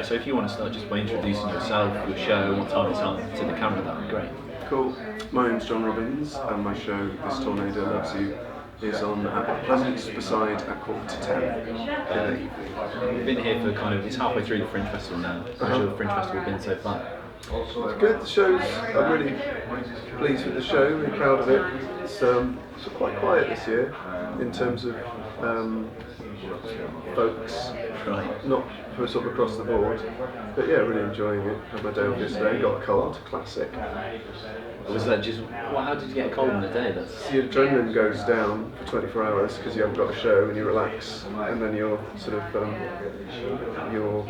So if you want to start just by introducing yourself, your show, what time it's on to the camera, that would be great. Cool. My name's John Robbins, and my show, This Tornado Loves You, is on at Pleasance Beside at 10:15 in the evening. We've been here for it's halfway through the Fringe Festival now. How's your Fringe Festival been so far? It's good. The show's, I'm really pleased with the show, really proud of it. It's quite quiet this year in terms of folks, Right. not for sort of across the board, but yeah, really enjoying it. Had my day off yesterday, got a cold, classic. Was that just, how did you get a cold in the day? That's Your adrenaline goes down for 24 hours because you haven't got a show and you relax, and then you're sort of you're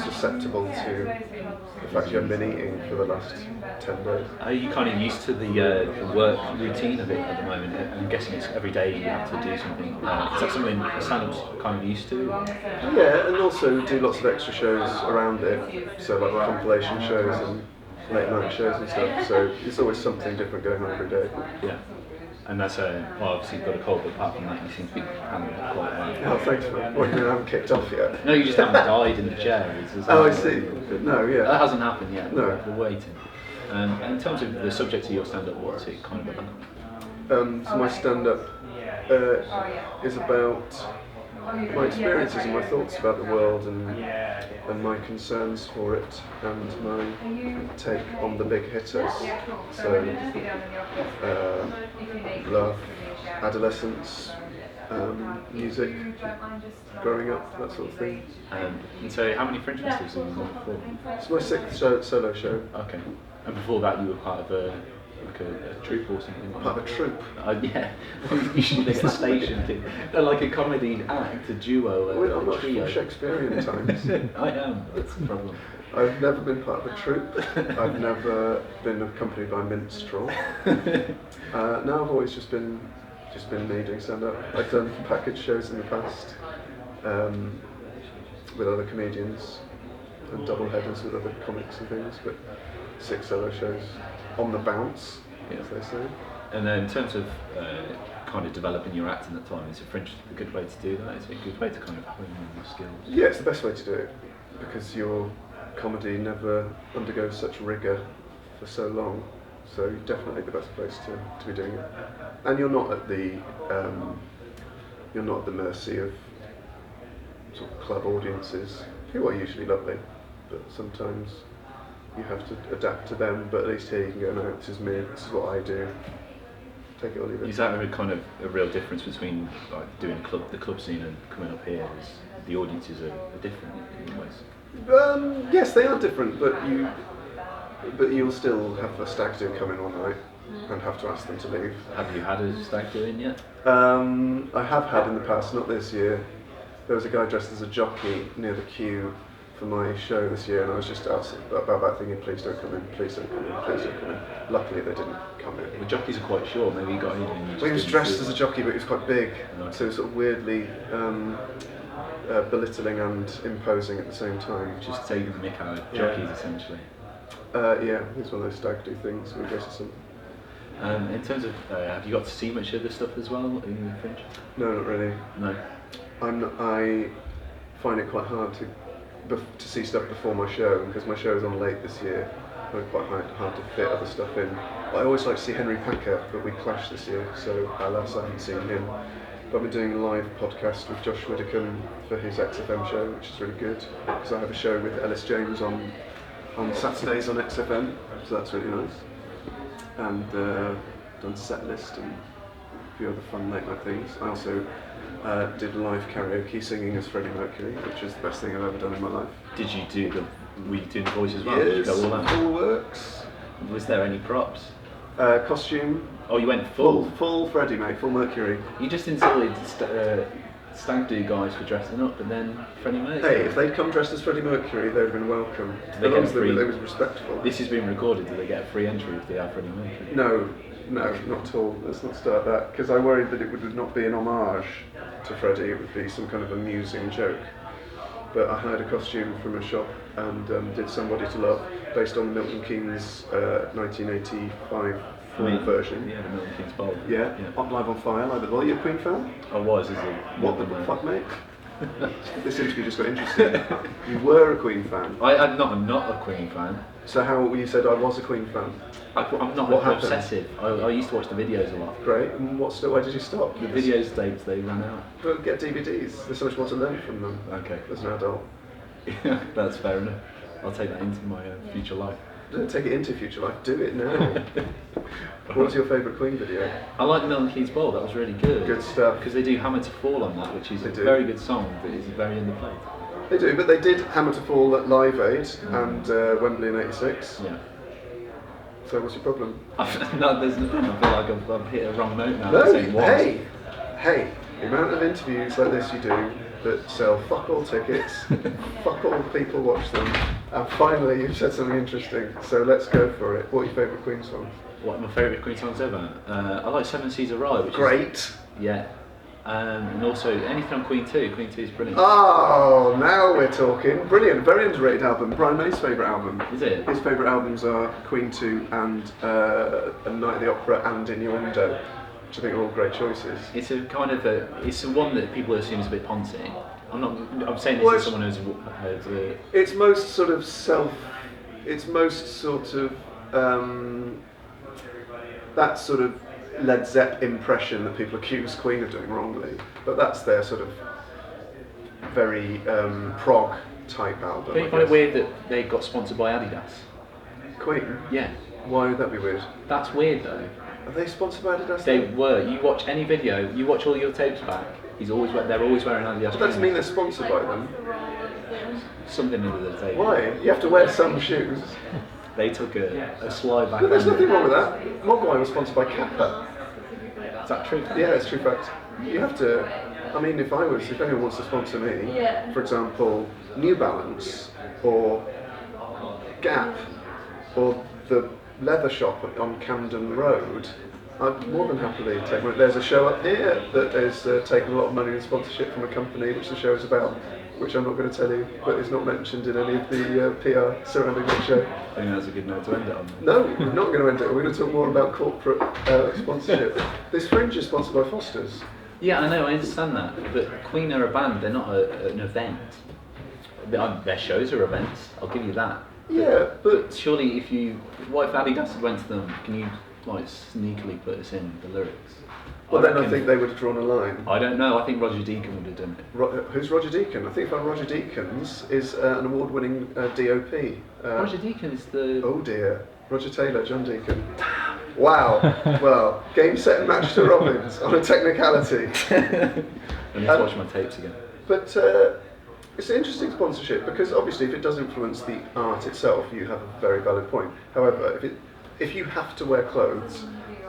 susceptible to the fact you haven't been eating for the last 10 days. Are you kind of used to the work routine of it at the moment? I'm guessing it's every day you have to do something. Is that something that stand-up's kind of used to? Yeah, and also do lots of extra shows around it, so like compilation shows and late night shows and stuff, so there's always something different going on every day. Yeah. And that's obviously you've got a cold, but apart from that you seem to be handling it quite well. Oh, thanks for that. What, you mean I haven't kicked off yet? No, you just haven't died in the chair. Oh, I see. No, yeah. That hasn't happened yet. No. We're waiting. In terms of the subject of your stand-up, what's it kind of about? So my stand-up is about my experiences and my thoughts about the world and my concerns for it and my take on the big hitters. So love, adolescence, music, growing up, that sort of thing. And so how many Fringe festivals have you done before? It's my 6th solo show. Okay. And before that you were part of a troupe or something? Part of a troupe? Yeah. Usually there's a station thing. Like a comedy act, a duo, Well, I'm a not trio. Shakespearean times. I am, that's the problem. I've never been part of a troupe. I've never been accompanied by minstrel. No, I've always just been me doing stand-up. I've done package shows in the past with other comedians and double headers with other comics and things, but 6 solo shows on the bounce, as they say. And then in terms of kind of developing your acting at the time, is it Fringe a good way to do that? Is it a good way to kind of hone your skills? Yeah, it's the best way to do it because your comedy never undergoes such rigour for so long. So definitely the best place to be doing it. And you're not at the mercy of sort of club audiences, who are usually lovely, but sometimes you have to adapt to them. But at least here you can go, no, this is me, this is what I do. Take it or leave it. Is that a real difference between like doing the club scene and coming up here? Is the audiences are different in ways? Yes, they are different, but you'll still have a stag do come in one night and have to ask them to leave. Have you had a stag do in yet? I have had in the past, not this year. There was a guy dressed as a jockey near the queue for my show this year, and I was just about thinking, please don't come in, please don't come in, please don't come in. Luckily they didn't come in. The jockeys are quite short, maybe you got in and you Well, he was dressed as a jockey, but he was quite big, Right. so it was sort of weirdly belittling and imposing at the same time. just taking the mick out of jockeys essentially. Yeah, it's one of those stag do things. We go to some. In terms of, have you got to see much of this stuff as well in the Fringe? No, not really. No. I find it quite hard to see stuff before my show, because my show is on late this year. I find it quite hard to fit other stuff in. I always like to see Henry Packer, but we clashed this year, so alas, I haven't seen him. But I've been doing a live podcast with Josh Widdicombe for his XFM show, which is really good, because I have a show with Ellis James on Saturdays on XFM, so that's really nice. And done set list and a few other fun late night things. I also did live karaoke singing as Freddie Mercury, which is the best thing I've ever done in my life. Did you were you doing the voice as well? Did you Yes, go all out? full works. Was there any props? Costume. Oh, you went full. Full Freddie, mate, full Mercury. You just insulted stag do guys for dressing up, and then Freddie Mercury. Hey, if they'd come dressed as Freddie Mercury, they'd have been welcome. They As long get as free. they was respectful. This has been recorded. Do they get a free entry if they are Freddie Mercury? No, not at all. Let's not start that, because I worried that it would not be an homage to Freddie, it would be some kind of amusing joke. But I hired a costume from a shop and did Somebody to Love, based on Milton Keynes' 1985 full version. Yeah, the Milton Keynes Bowl. Yeah, Live on Fire, live at the. Are you a Queen fan? I was, is it? What the fuck, mate? This interview just got interesting. You were a Queen fan. I'm not a Queen fan. So how you said I was a Queen fan? I'm not What happened? obsessive. I used to watch the videos a lot. Great. And why did you stop? The videos tapes, they ran out. But get DVDs. There's so much more to learn from them. Okay. As an adult. That's fair enough. I'll take that into my future life. Don't take it into future life. Do it now. What was your favourite Queen video? I like Milton Keynes Bowl. That was really good. Good stuff. Because they do Hammer to Fall on that, which is a very good song, but it's very underplayed. They do, but they did Hammer to Fall at Live Aid and Wembley in '86. Yeah. So what's your problem? I feel like I've hit a wrong note now. No, saying what. hey, the amount of interviews like this you do that sell fuck all tickets, fuck all people watch them, and finally you've said something interesting, so let's go for it. What are your favourite Queen songs? What are my favourite Queen songs ever? I like Seven Seas of Rye, which Great. is... Yeah. And also anything on Queen 2. Queen 2 is brilliant. Oh, now we're talking. Brilliant, very underrated album. Brian May's favourite album. Is it? His favourite albums are Queen 2 and A Night at the Opera and Innuendo, which I think are all great choices. It's a kind of it's one that people assume is a bit poncy. I'm saying this as someone who's It's most sort of that sort of Led Zepp impression that people accuse Queen of doing wrongly, but that's their sort of very prog type album. Don't you find it weird that they got sponsored by Adidas? Queen? Yeah. Why would that be weird? That's weird though. Are they sponsored by Adidas? They were. You watch any video, you watch all your tapes back. They're always wearing Adidas. But that doesn't mean they're sponsored by them. Something under the table. Why? You have to wear some shoes. They took a slide back. But there's nothing wrong with that. Mogwai was sponsored by Kappa. Is that true? Yeah, it's true fact. You have to. I mean, if anyone wants to sponsor me, for example, New Balance or Gap or the leather shop on Camden Road, I'd more than happily take one. There's a show up here that is taking a lot of money in sponsorship from a company, which the show is about, which I'm not going to tell you, but it's not mentioned in any of the PR surrounding the show. I think that's a good note to end it on. No, we're not going to end it. We're going to talk more about corporate sponsorship. This Fringe is sponsored by Foster's. Yeah, I know, I understand that, but Queen are a band, they're not an event. Their shows are events, I'll give you that. Yeah, but surely what if Adidas went to them, can you like sneakily put us in the lyrics? Well, then I think they would have drawn a line. I don't know, I think Roger Deacon would have done it. Who's Roger Deacon? I think Roger Deakins is an award-winning DOP. Roger Deacon is the... Oh dear. Roger Taylor, John Deacon. Wow. Well, game, set and match to Robbins on a technicality. I need to watch my tapes again. But it's an interesting sponsorship because obviously if it does influence the art itself, you have a very valid point. However, if you have to wear clothes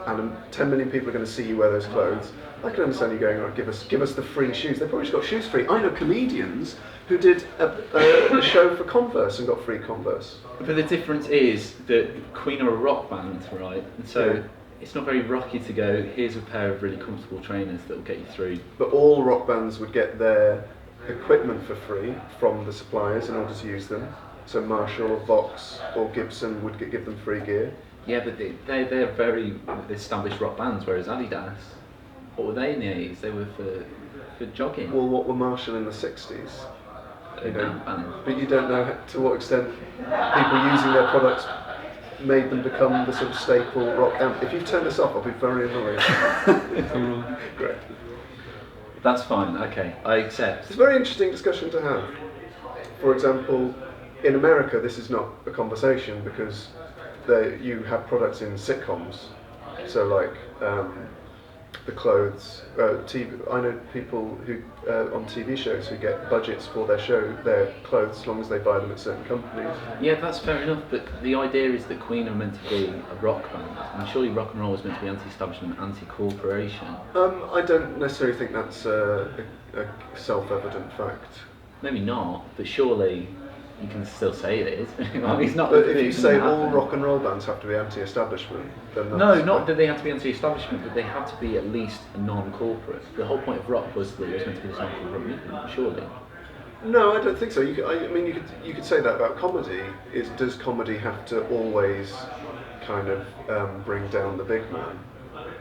and 10 million people are going to see you wear those clothes, I can understand you going, give us the free shoes. They probably just got shoes free. I know comedians who did a show for Converse and got free Converse. But the difference is that Queen are a rock band, right? And so it's not very rocky to go, here's a pair of really comfortable trainers that will get you through. But all rock bands would get their equipment for free from the suppliers in order to use them. So Marshall or Vox or Gibson would give them free gear. Yeah, but they're very established rock bands, whereas Adidas, what were they in the 80s? They were for jogging. Well, what were Marshall in the 60s? Band. But you don't know to what extent people using their products made them become the sort of staple rock band. If you turn this off, I'll be very annoyed. Great. That's fine, okay, I accept. It's a very interesting discussion to have. For example, in America, this is not a conversation because you have products in sitcoms. So like the clothes, TV. I know people who on TV shows who get budgets for their clothes, as long as they buy them at certain companies. Yeah, that's fair enough. But the idea is that Queen are meant to be a rock band, and surely rock and roll is meant to be anti-establishment, anti-corporation. I don't necessarily think that's a self-evident fact. Maybe not, but surely you can still say it is. It's not. But if you say all rock and roll bands have to be anti-establishment, then that's no, not that they have to be anti-establishment, but they have to be at least non-corporate. The whole point of rock was that it was meant to be this non-corporate movement, surely. No, I don't think so. You could say that about comedy. Does comedy have to always kind of bring down the big man?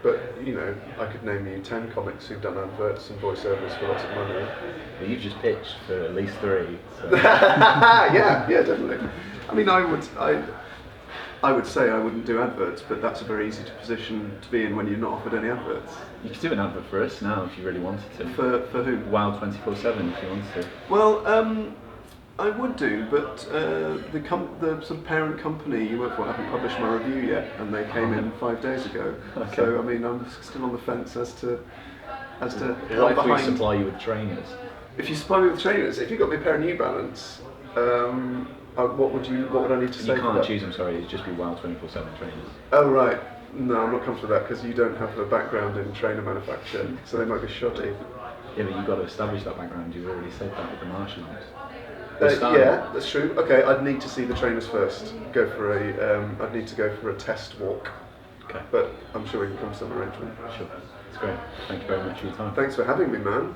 But you know, I could name you 10 comics who've done adverts and voiceovers for lots of money. But you've just pitched for at least 3. So. yeah, definitely. I mean, I would say I wouldn't do adverts, but that's a very easy position to be in when you're not offered any adverts. You could do an advert for us now if you really wanted to. For who? Wow 24/7 if you wanted to. Well, I would do, but the sort of parent company you work for haven't published my review yet, and they came in 5 days ago. Okay. So I mean, I'm still on the fence as to What how if we behind. supply you with trainers? If you supply me with trainers, if you got me a pair of New Balance, what would I need to say? You for can't that? choose them, sorry, it'd just be Wow 24/7 trainers. Oh right. No, I'm not comfortable with that because you don't have a background in trainer manufacture, so they might be shoddy. Yeah, but you've got to establish that background, you've already said that with the Martians. Yeah, that's true. Okay, I'd need to see the trainers first. I'd need to go for a test walk. Okay. But I'm sure we can come to some arrangement. Sure. It's great. Thank you very much for your time. Thanks for having me, man.